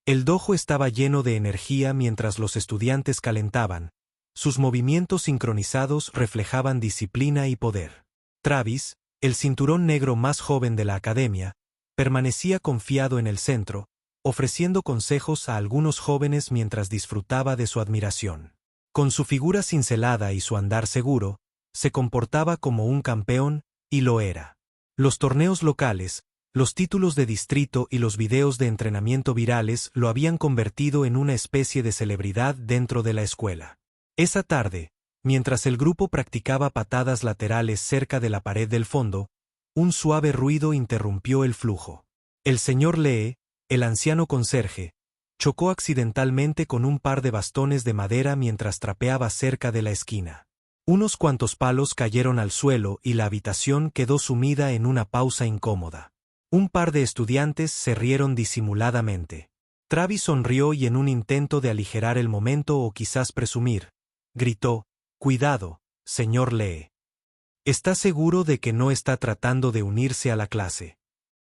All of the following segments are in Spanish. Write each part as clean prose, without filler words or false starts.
El dojo estaba lleno de energía mientras los estudiantes calentaban. Sus movimientos sincronizados reflejaban disciplina y poder. Travis, el cinturón negro más joven de la academia, permanecía confiado en el centro, ofreciendo consejos a algunos jóvenes mientras disfrutaba de su admiración. Con su figura cincelada y su andar seguro, se comportaba como un campeón, y lo era. Los torneos locales, los títulos de distrito y los videos de entrenamiento virales lo habían convertido en una especie de celebridad dentro de la escuela. Esa tarde, mientras el grupo practicaba patadas laterales cerca de la pared del fondo, un suave ruido interrumpió el flujo. El señor Lee, el anciano conserje, chocó accidentalmente con un par de bastones de madera mientras trapeaba cerca de la esquina. Unos cuantos palos cayeron al suelo y la habitación quedó sumida en una pausa incómoda. Un par de estudiantes se rieron disimuladamente. Travis sonrió y en un intento de aligerar el momento o quizás presumir, gritó: «Cuidado, señor Lee. ¿Está seguro de que no está tratando de unirse a la clase?»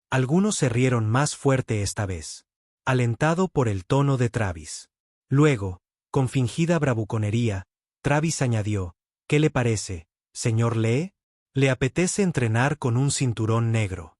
Algunos se rieron más fuerte esta vez, alentado por el tono de Travis. Luego, con fingida bravuconería, Travis añadió: «¿Qué le parece, señor Lee? ¿Le apetece entrenar con un cinturón negro?»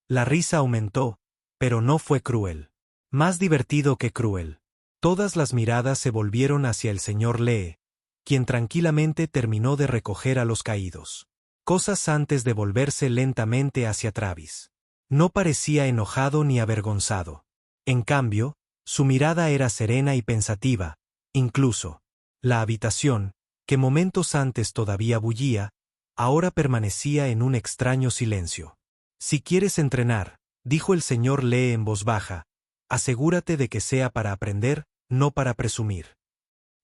La risa aumentó, pero no fue cruel. Más divertido que cruel. Todas las miradas se volvieron hacia el señor Lee, quien tranquilamente terminó de recoger a los caídos. Cosas antes de volverse lentamente hacia Travis. No parecía enojado ni avergonzado. En cambio, su mirada era serena y pensativa, incluso. La habitación, que momentos antes todavía bullía, ahora permanecía en un extraño silencio. «Si quieres entrenar», dijo el señor Lee en voz baja, «asegúrate de que sea para aprender, no para presumir».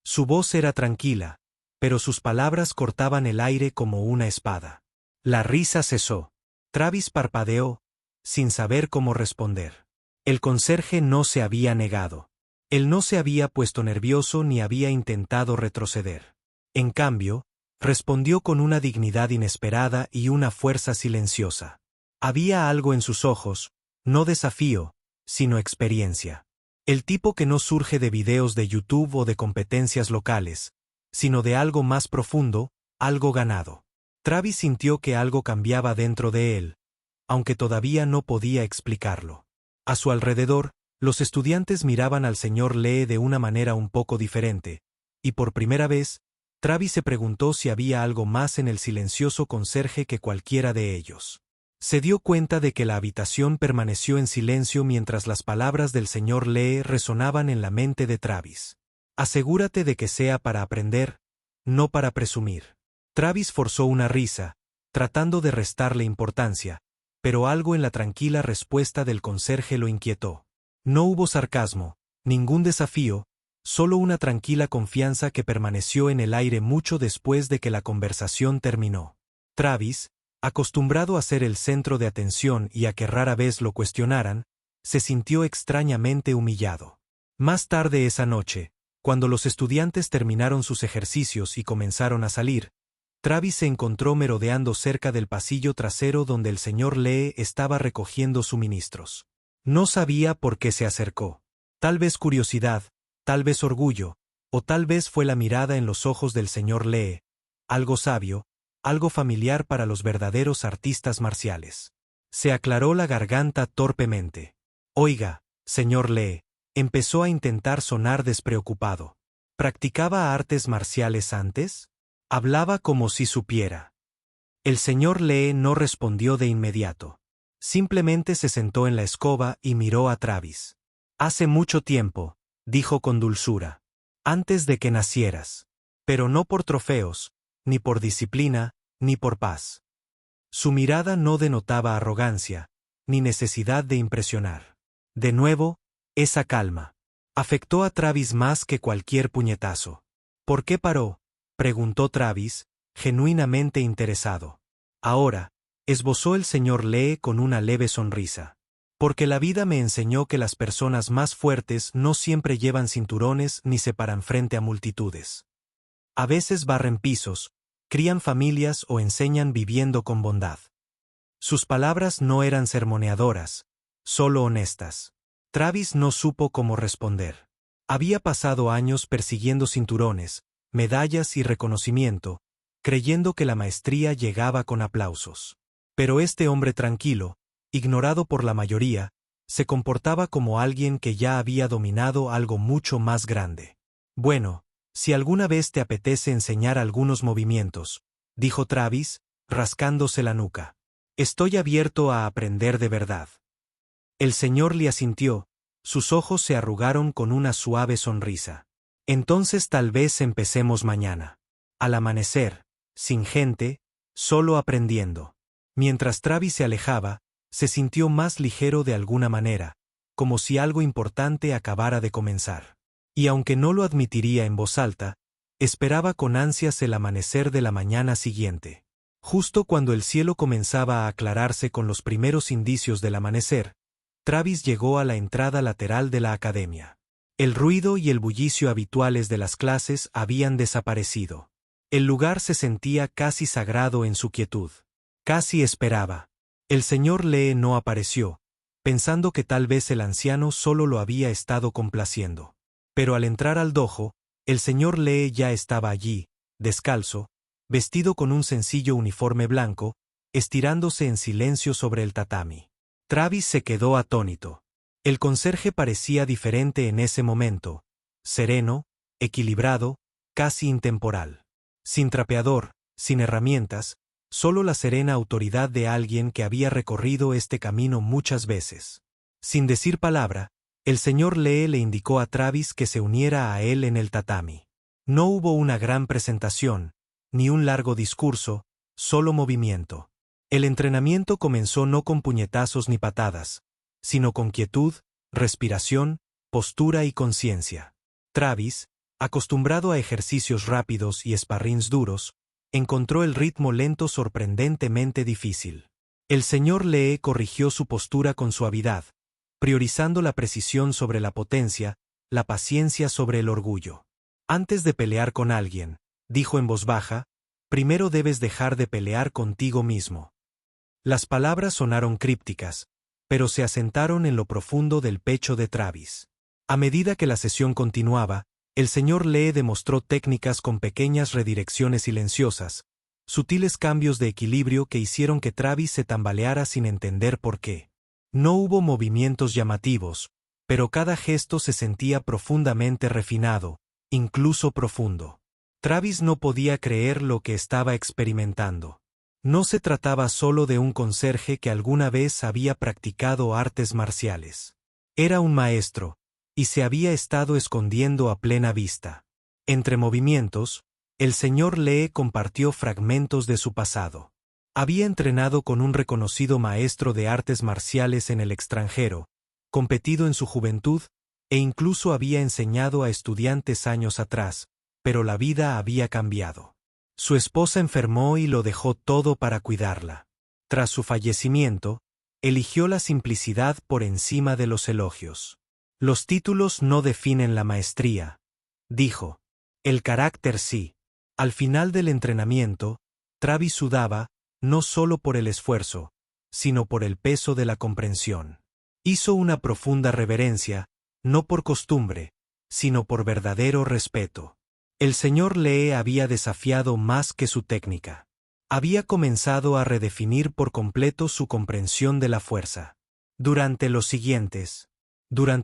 Su voz era tranquila, pero sus palabras cortaban el aire como una espada. La risa cesó. Travis parpadeó, sin saber cómo responder. El conserje no se había negado. Él no se había puesto nervioso ni había intentado retroceder. En cambio, respondió con una dignidad inesperada y una fuerza silenciosa. Había algo en sus ojos, no desafío, sino experiencia. El tipo que no surge de videos de YouTube o de competencias locales, sino de algo más profundo, algo ganado. Travis sintió que algo cambiaba dentro de él, aunque todavía no podía explicarlo. A su alrededor, los estudiantes miraban al señor Lee de una manera un poco diferente, y por primera vez, Travis se preguntó si había algo más en el silencioso conserje que cualquiera de ellos. Se dio cuenta de que la habitación permaneció en silencio mientras las palabras del señor Lee resonaban en la mente de Travis. «Asegúrate de que sea para aprender, no para presumir». Travis forzó una risa, tratando de restarle importancia, pero algo en la tranquila respuesta del conserje lo inquietó. No hubo sarcasmo, ningún desafío, solo una tranquila confianza que permaneció en el aire mucho después de que la conversación terminó. Travis, acostumbrado a ser el centro de atención y a que rara vez lo cuestionaran, se sintió extrañamente humillado. Más tarde esa noche, cuando los estudiantes terminaron sus ejercicios y comenzaron a salir, Travis se encontró merodeando cerca del pasillo trasero donde el señor Lee estaba recogiendo suministros. No sabía por qué se acercó. Tal vez curiosidad, tal vez orgullo, o tal vez fue la mirada en los ojos del señor Lee, algo sabio, algo familiar para los verdaderos artistas marciales. Se aclaró la garganta torpemente. «Oiga, señor Lee», empezó a intentar sonar despreocupado. «¿Practicaba artes marciales antes?» Hablaba como si supiera. El señor Lee no respondió de inmediato. Simplemente se sentó en la escoba y miró a Travis. «Hace mucho tiempo», dijo con dulzura. «Antes de que nacieras. Pero no por trofeos, ni por disciplina, ni por paz». Su mirada no denotaba arrogancia, ni necesidad de impresionar. De nuevo, esa calma. Afectó a Travis más que cualquier puñetazo. «¿Por qué paró?», preguntó Travis, genuinamente interesado. «Ahora», esbozó el señor Lee con una leve sonrisa. «Porque la vida me enseñó que las personas más fuertes no siempre llevan cinturones ni se paran frente a multitudes. A veces barren pisos, crían familias o enseñan viviendo con bondad». Sus palabras no eran sermoneadoras, solo honestas. Travis no supo cómo responder. Había pasado años persiguiendo cinturones, medallas y reconocimiento, creyendo que la maestría llegaba con aplausos. Pero este hombre tranquilo, ignorado por la mayoría, se comportaba como alguien que ya había dominado algo mucho más grande. Bueno, si alguna vez te apetece enseñar algunos movimientos, dijo Travis, rascándose la nuca. Estoy abierto a aprender de verdad. El señor Lee asintió, sus ojos se arrugaron con una suave sonrisa. Entonces tal vez empecemos mañana. Al amanecer, sin gente, solo aprendiendo. Mientras Travis se alejaba, se sintió más ligero de alguna manera, como si algo importante acabara de comenzar. Y aunque no lo admitiría en voz alta, esperaba con ansias el amanecer de la mañana siguiente. Justo cuando el cielo comenzaba a aclararse con los primeros indicios del amanecer, Travis llegó a la entrada lateral de la academia. El ruido y el bullicio habituales de las clases habían desaparecido. El lugar se sentía casi sagrado en su quietud. Casi esperaba. El señor Lee no apareció, pensando que tal vez el anciano solo lo había estado complaciendo. Pero al entrar al dojo, el señor Lee ya estaba allí, descalzo, vestido con un sencillo uniforme blanco, estirándose en silencio sobre el tatami. Travis se quedó atónito. El conserje parecía diferente en ese momento, sereno, equilibrado, casi intemporal. Sin trapeador, sin herramientas, solo la serena autoridad de alguien que había recorrido este camino muchas veces. Sin decir palabra, el señor Lee le indicó a Travis que se uniera a él en el tatami. No hubo una gran presentación, ni un largo discurso, solo movimiento. El entrenamiento comenzó no con puñetazos ni patadas, sino con quietud, respiración, postura y conciencia. Travis, acostumbrado a ejercicios rápidos y sparrings duros, encontró el ritmo lento sorprendentemente difícil. El señor Lee corrigió su postura con suavidad, priorizando la precisión sobre la potencia, la paciencia sobre el orgullo. Antes de pelear con alguien, dijo en voz baja, primero debes dejar de pelear contigo mismo. Las palabras sonaron crípticas, pero se asentaron en lo profundo del pecho de Travis. A medida que la sesión continuaba, el señor Lee demostró técnicas con pequeñas redirecciones silenciosas, sutiles cambios de equilibrio que hicieron que Travis se tambaleara sin entender por qué. No hubo movimientos llamativos, pero cada gesto se sentía profundamente refinado, incluso profundo. Travis no podía creer lo que estaba experimentando. No se trataba solo de un conserje que alguna vez había practicado artes marciales. Era un maestro, y se había estado escondiendo a plena vista. Entre movimientos, el señor Lee compartió fragmentos de su pasado. Había entrenado con un reconocido maestro de artes marciales en el extranjero, competido en su juventud, e incluso había enseñado a estudiantes años atrás, pero la vida había cambiado. Su esposa enfermó y lo dejó todo para cuidarla. Tras su fallecimiento, eligió la simplicidad por encima de los elogios. Los títulos no definen la maestría, dijo. El carácter sí. Al final del entrenamiento, Travis sudaba, no solo por el esfuerzo, sino por el peso de la comprensión. Hizo una profunda reverencia, no por costumbre, sino por verdadero respeto. El señor Lee había desafiado más que su técnica. Había comenzado a redefinir por completo su comprensión de la fuerza. Durante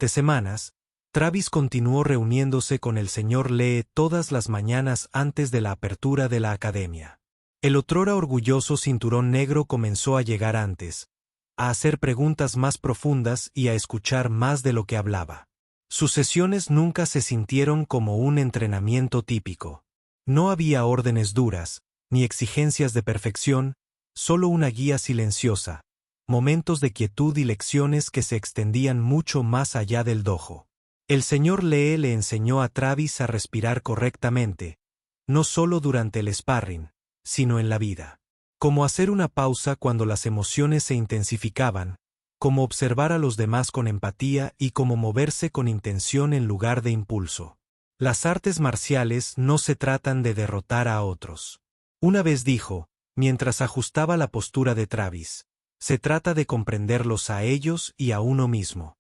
semanas, Travis continuó reuniéndose con el señor Lee todas las mañanas antes de la apertura de la academia. El otrora orgulloso cinturón negro comenzó a llegar antes, a hacer preguntas más profundas y a escuchar más de lo que hablaba. Sus sesiones nunca se sintieron como un entrenamiento típico. No había órdenes duras, ni exigencias de perfección, solo una guía silenciosa, momentos de quietud y lecciones que se extendían mucho más allá del dojo. El señor Lee le enseñó a Travis a respirar correctamente, no solo durante el sparring, sino en la vida. Cómo hacer una pausa cuando las emociones se intensificaban, cómo observar a los demás con empatía y cómo moverse con intención en lugar de impulso. Las artes marciales no se tratan de derrotar a otros. Una vez dijo, mientras ajustaba la postura de Travis, se trata de comprenderlos a ellos y a uno mismo.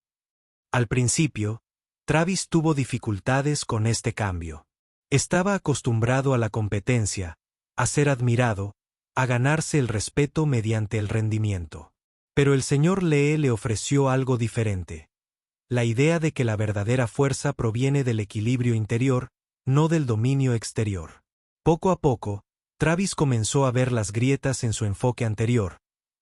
Al principio, Travis tuvo dificultades con este cambio. Estaba acostumbrado a la competencia, a ser admirado, a ganarse el respeto mediante el rendimiento. Pero el señor Lee le ofreció algo diferente. La idea de que la verdadera fuerza proviene del equilibrio interior, no del dominio exterior. Poco a poco, Travis comenzó a ver las grietas en su enfoque anterior,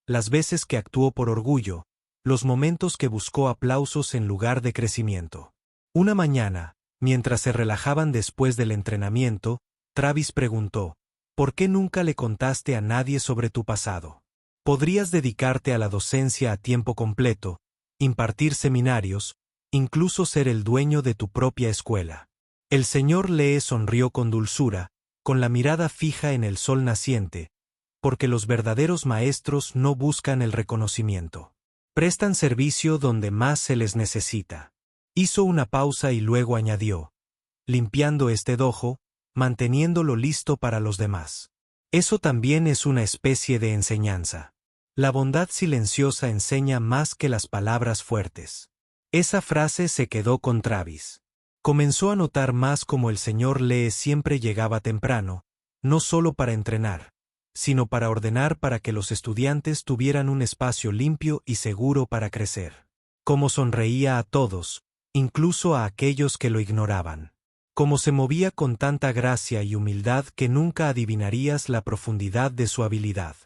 las veces que actuó por orgullo, los momentos que buscó aplausos en lugar de crecimiento. Una mañana, mientras se relajaban después del entrenamiento, Travis preguntó, ¿por qué nunca le contaste a nadie sobre tu pasado? Podrías dedicarte a la docencia a tiempo completo, impartir seminarios, incluso ser el dueño de tu propia escuela. El señor Lee sonrió con dulzura, con la mirada fija en el sol naciente, porque los verdaderos maestros no buscan el reconocimiento. Prestan servicio donde más se les necesita. Hizo una pausa y luego añadió, limpiando este dojo, manteniéndolo listo para los demás. Eso también es una especie de enseñanza. La bondad silenciosa enseña más que las palabras fuertes. Esa frase se quedó con Travis. Comenzó a notar más cómo el señor Lee siempre llegaba temprano, no solo para entrenar, sino para ordenar para que los estudiantes tuvieran un espacio limpio y seguro para crecer. Cómo sonreía a todos, incluso a aquellos que lo ignoraban. Cómo se movía con tanta gracia y humildad que nunca adivinarías la profundidad de su habilidad.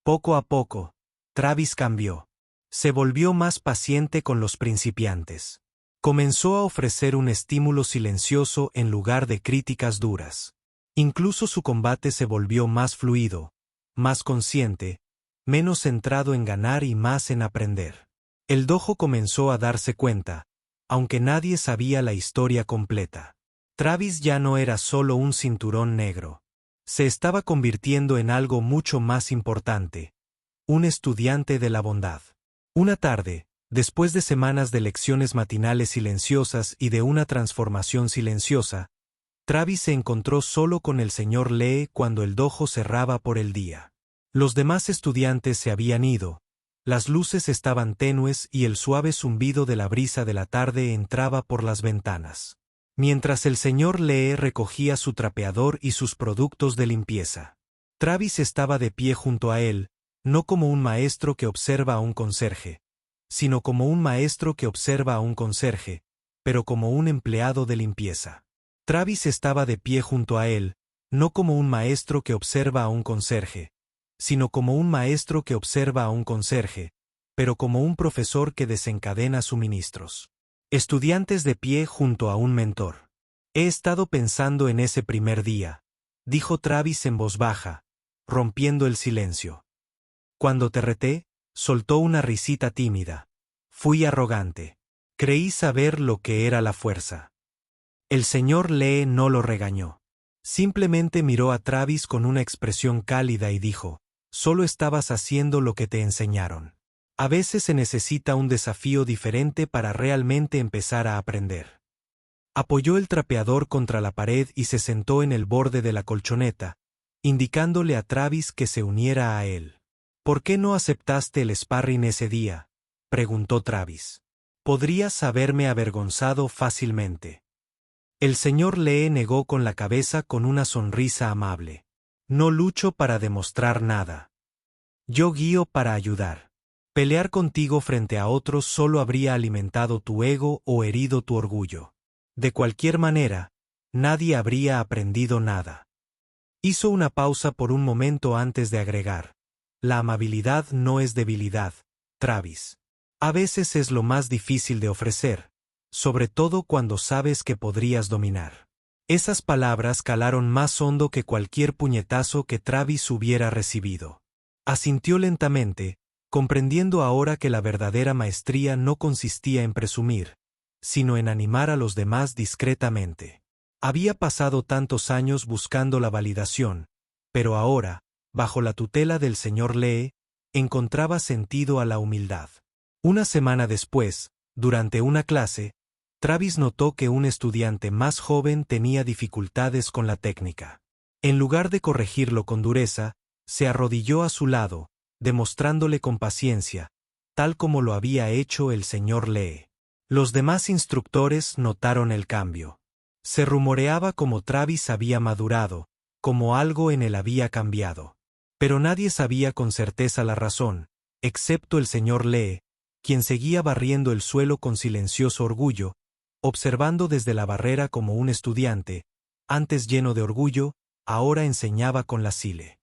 Poco a poco, Travis cambió. Se volvió más paciente con los principiantes. Comenzó a ofrecer un estímulo silencioso en lugar de críticas duras. Incluso su combate se volvió más fluido, más consciente, menos centrado en ganar y más en aprender. El dojo comenzó a darse cuenta, aunque nadie sabía la historia completa. Travis ya no era solo un cinturón negro. Se estaba convirtiendo en algo mucho más importante, un estudiante de la bondad. Una tarde, después de semanas de lecciones matinales silenciosas y de una transformación silenciosa, Travis se encontró solo con el señor Lee cuando el dojo cerraba por el día. Los demás estudiantes se habían ido, las luces estaban tenues y el suave zumbido de la brisa de la tarde entraba por las ventanas. Mientras el señor Lee recogía su trapeador y sus productos de limpieza. Travis estaba de pie junto a él, no como un maestro que observa a un conserje, sino como un maestro que observa a un conserje, pero como un empleado de limpieza. Travis estaba de pie junto a él, no como un maestro que observa a un conserje, sino como un maestro que observa a un conserje, pero como un profesor que desencadena suministros. Estudiantes de pie junto a un mentor. He estado pensando en ese primer día, dijo Travis en voz baja, rompiendo el silencio. Cuando te reté, soltó una risita tímida. Fui arrogante. Creí saber lo que era la fuerza. El señor Lee no lo regañó. Simplemente miró a Travis con una expresión cálida y dijo, solo estabas haciendo lo que te enseñaron. A veces se necesita un desafío diferente para realmente empezar a aprender. Apoyó el trapeador contra la pared y se sentó en el borde de la colchoneta, indicándole a Travis que se uniera a él. ¿Por qué no aceptaste el sparring ese día?, preguntó Travis. Podrías haberme avergonzado fácilmente. El señor Lee negó con la cabeza con una sonrisa amable. No lucho para demostrar nada. Yo guío para ayudar. Pelear contigo frente a otros solo habría alimentado tu ego o herido tu orgullo. De cualquier manera, nadie habría aprendido nada. Hizo una pausa por un momento antes de agregar. La amabilidad no es debilidad, Travis. A veces es lo más difícil de ofrecer, sobre todo cuando sabes que podrías dominar. Esas palabras calaron más hondo que cualquier puñetazo que Travis hubiera recibido. Asintió lentamente, comprendiendo ahora que la verdadera maestría no consistía en presumir, sino en animar a los demás discretamente. Había pasado tantos años buscando la validación, pero ahora, bajo la tutela del señor Lee, encontraba sentido a la humildad. Una semana después, durante una clase, Travis notó que un estudiante más joven tenía dificultades con la técnica. En lugar de corregirlo con dureza, se arrodilló a su lado, demostrándole con paciencia, tal como lo había hecho el señor Lee. Los demás instructores notaron el cambio. Se rumoreaba como Travis había madurado, como algo en él había cambiado. Pero nadie sabía con certeza la razón, excepto el señor Lee, quien seguía barriendo el suelo con silencioso orgullo, observando desde la barrera como un estudiante, antes lleno de orgullo, ahora enseñaba con la Sile.